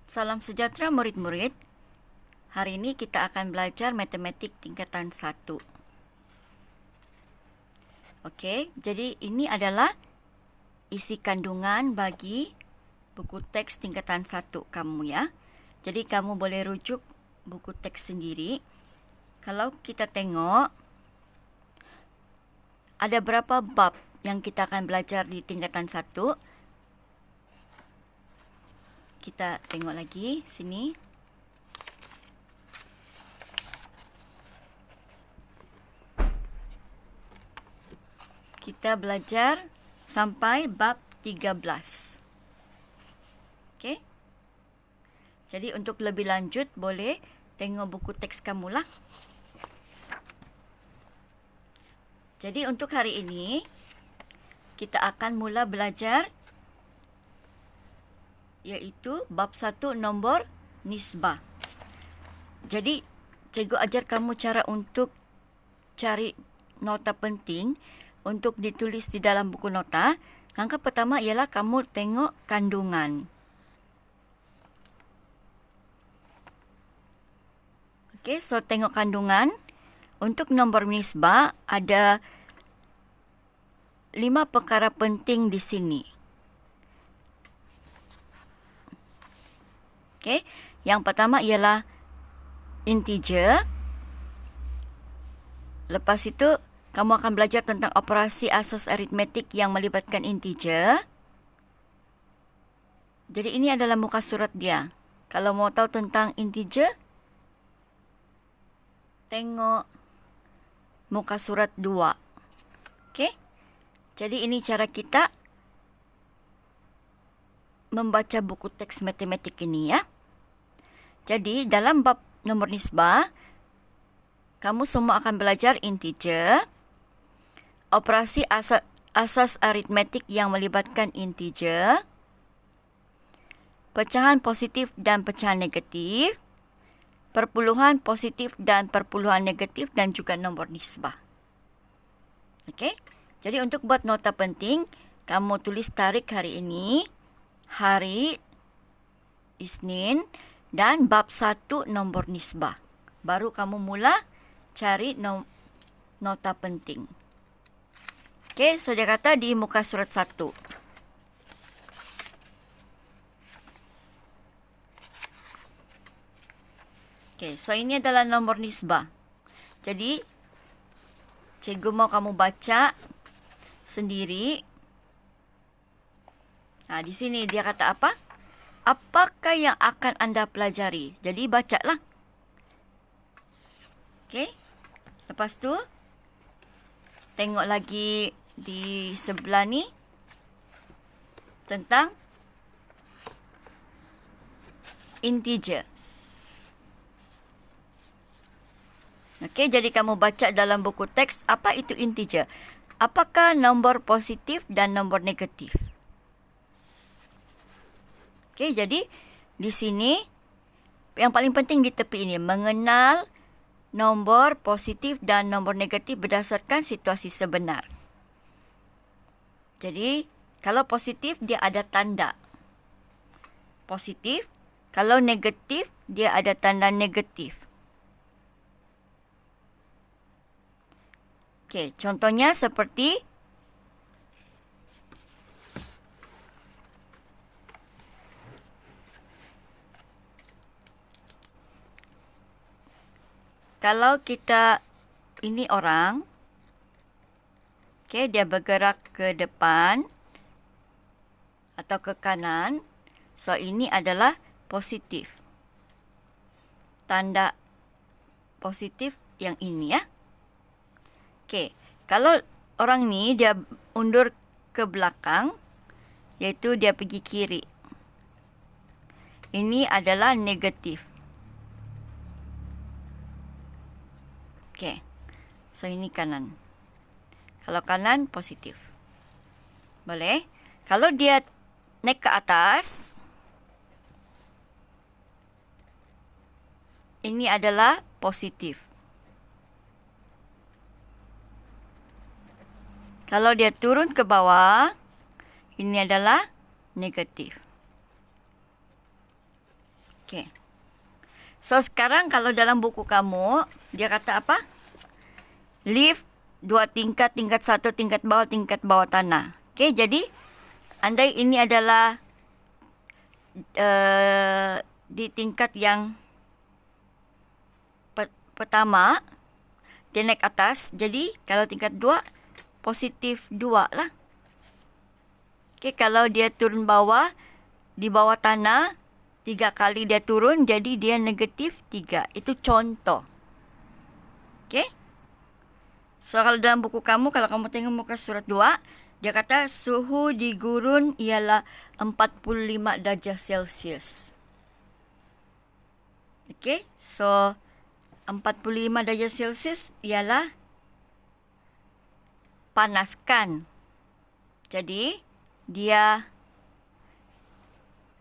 Salam sejahtera murid-murid. Hari ini kita akan belajar matematik tingkatan 1. Okey, jadi ini adalah isi kandungan bagi buku teks tingkatan 1 kamu ya. Jadi kamu boleh rujuk buku teks sendiri. Kalau kita tengok, ada berapa bab yang kita akan belajar di tingkatan 1. Kita tengok lagi sini. Kita belajar sampai bab 13. Okey. Jadi untuk lebih lanjut boleh tengok buku teks kamu lah. Jadi untuk hari ini kita akan mula belajar iaitu bab 1 nombor nisbah. Jadi cikgu ajar kamu cara untuk cari nota penting untuk ditulis di dalam buku nota. Langkah pertama ialah kamu tengok kandungan. Okey, so tengok kandungan. Untuk nombor nisbah ada 5 perkara penting di sini. Okey, yang pertama ialah integer. Lepas itu kamu akan belajar tentang operasi asas aritmetik yang melibatkan integer. Jadi ini adalah muka surat dia. Kalau mau tahu tentang integer, tengok muka surat 2. Okey? Jadi ini cara kita membaca buku teks matematik ini ya. Jadi dalam bab nomor nisbah, kamu semua akan belajar integer, operasi asas aritmetik yang melibatkan integer, pecahan positif dan pecahan negatif, perpuluhan positif dan perpuluhan negatif, dan juga nombor nisbah. Okey? Jadi untuk buat nota penting, kamu tulis tarikh hari ini, hari Isnin, dan bab 1 nombor nisbah. Baru kamu mula cari nota penting. Okey, so dia kata di muka surat 1. Okey, so ini adalah nombor nisbah. Jadi, cikgu mau kamu baca sendiri. Di sini dia kata apa? Apakah yang akan anda pelajari? Jadi, bacalah. Okey. Lepas tu, tengok lagi di sebelah ni tentang integer. Okey, jadi kamu baca dalam buku teks apa itu integer. Apakah nombor positif dan nombor negatif? Okey, jadi di sini yang paling penting di tepi ini mengenal nombor positif dan nombor negatif berdasarkan situasi sebenar. Jadi, kalau positif dia ada tanda positif, kalau negatif dia ada tanda negatif. Okey, contohnya seperti kalau kita ini orang, okey, dia bergerak ke depan atau ke kanan, so ini adalah positif. Tanda positif yang ini ya. Okey, kalau orang ni dia undur ke belakang, iaitu dia pergi kiri. Ini adalah negatif. Okey, so ini kanan. Kalau kanan, positif. Boleh? Kalau dia naik ke atas, ini adalah positif. Kalau dia turun ke bawah, ini adalah negatif. Okey. So, sekarang kalau dalam buku kamu, dia kata apa? Lift 2 tingkat, tingkat 1, tingkat bawah tanah. Okey, jadi andai ini adalah di tingkat yang pertama, dia naik atas. Jadi, kalau tingkat 2, positif 2 lah. Okey, kalau dia turun bawah, di bawah tanah, 3 kali dia turun, jadi dia negatif 3. Itu contoh. Okey? So, kalau dalam buku kamu, kalau kamu tengok muka surat 2, dia kata suhu di gurun ialah 45 darjah Celsius. Okey? So, 45 darjah Celsius ialah panaskan. Jadi, dia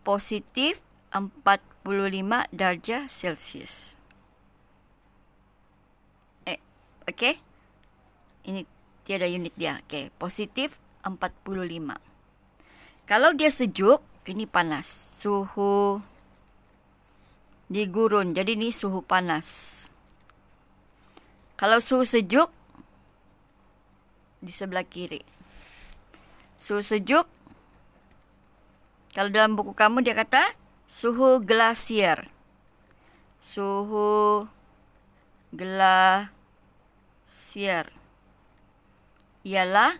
positif 45 darjah Celsius. Okey? Ini tiada unit dia. Okey, positif 45. Kalau dia sejuk, ini panas. Suhu di gurun. Jadi ni suhu panas. Kalau suhu sejuk, di sebelah kiri. Suhu sejuk, kalau dalam buku kamu dia kata suhu glasier. Suhu glasier ialah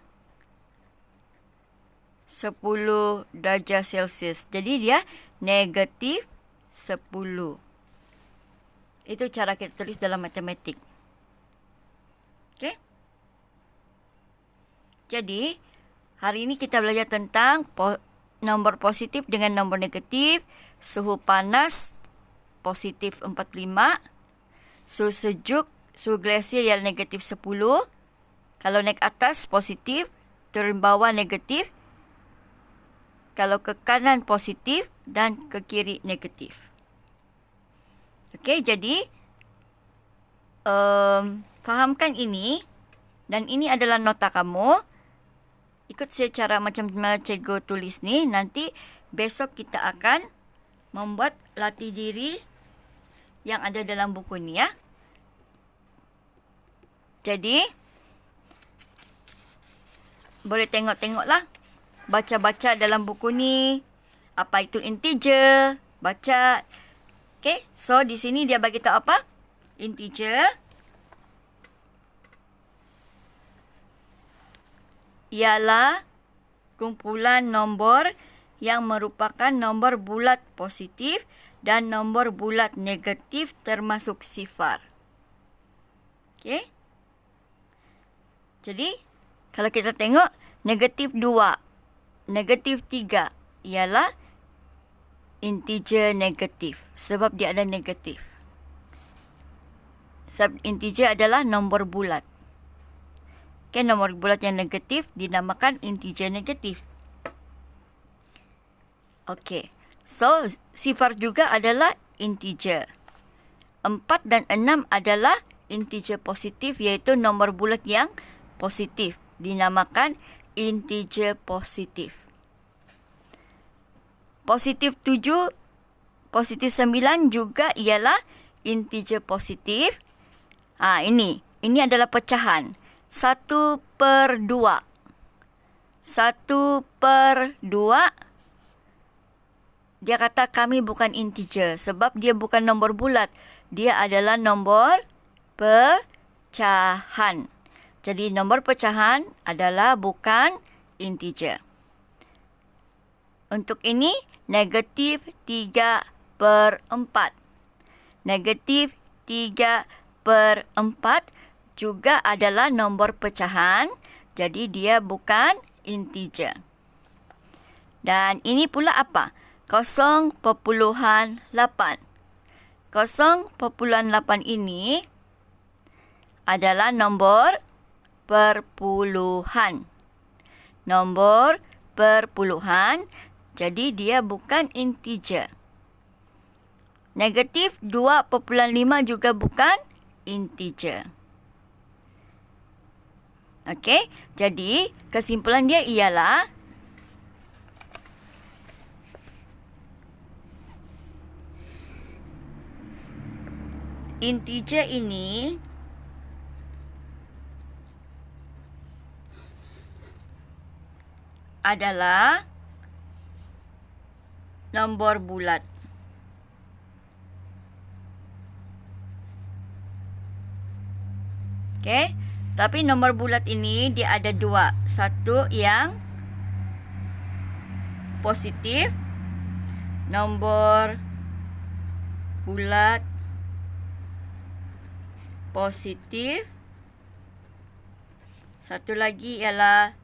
10 darjah Celsius. Jadi dia negatif 10. Itu cara kita tulis dalam matematik. Okey? Jadi, hari ini kita belajar tentang nombor positif dengan nombor negatif. Suhu panas positif 45. Suhu sejuk, suhu glasier ialah negatif 10. Kalau naik atas positif, turun bawah negatif. Kalau ke kanan positif dan ke kiri negatif. Okey, jadi fahamkan ini, dan ini adalah nota kamu. Ikut secara macam mana cikgu tulis ni. Nanti besok kita akan membuat latih diri yang ada dalam buku ni, ya. Jadi, boleh tengok-tengoklah. Baca-baca dalam buku ni. Apa itu integer. Baca. Okay. So, di sini dia bagi tahu apa? Integer ialah kumpulan nombor yang merupakan nombor bulat positif dan nombor bulat negatif termasuk sifar. Okay. Jadi, kalau kita tengok, negatif 2, negatif 3 ialah integer negatif. Sebab dia ada negatif. Sebab integer adalah nombor bulat. Okay, nombor bulat yang negatif dinamakan integer negatif. Okay. So, sifar juga adalah integer. 4 dan 6 adalah integer positif, iaitu nombor bulat yang positif. Dinamakan integer positif. Positif 7, positif 9 juga ialah integer positif. Ini adalah pecahan. 1/2. 1/2. Dia kata kami bukan integer sebab dia bukan nombor bulat. Dia adalah nombor pecahan. Jadi nombor pecahan adalah bukan integer. Untuk ini negatif 3/4. Negatif 3/4 juga adalah nombor pecahan. Jadi dia bukan integer. Dan ini pula apa? 0.8. 0.8 ini adalah nombor perpuluhan. Nombor perpuluhan. Jadi dia bukan integer. Negatif 2.5 juga bukan integer. Okey, jadi kesimpulan dia ialah integer ini adalah nombor bulat. Okey, tapi nombor bulat ini dia ada dua. Satu yang positif, nombor bulat positif. Satu lagi ialah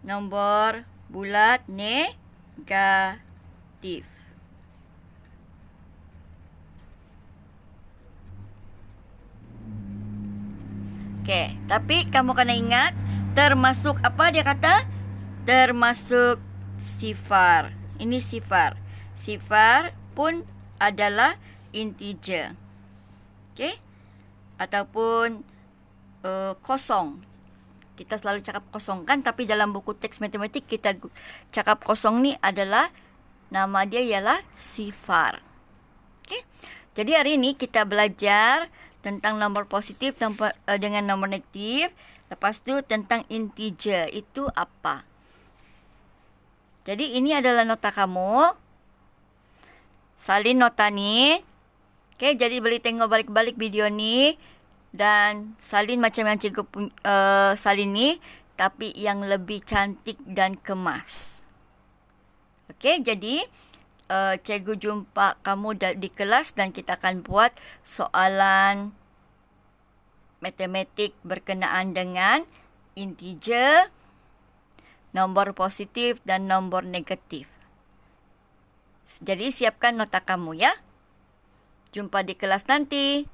nombor bulat negatif. Okey, tapi kamu kena ingat termasuk apa dia kata? Termasuk sifar. Ini sifar. Sifar pun adalah integer. Okey? Ataupun kosong. Kita selalu cakap kosong kan, tapi dalam buku teks matematik kita cakap kosong ni adalah nama dia ialah sifar. Okey? Jadi hari ini kita belajar tentang nombor positif dengan nombor negatif. Lepas tu tentang integer itu apa. Jadi ini adalah nota kamu. Salin nota ni. Okey, jadi boleh tengok balik-balik video ni. Dan salin macam yang cikgu salin ni. Tapi yang lebih cantik dan kemas. Okey, jadi cikgu jumpa kamu di kelas dan kita akan buat soalan matematik berkenaan dengan integer, nombor positif dan nombor negatif. Jadi siapkan nota kamu ya. Jumpa di kelas nanti.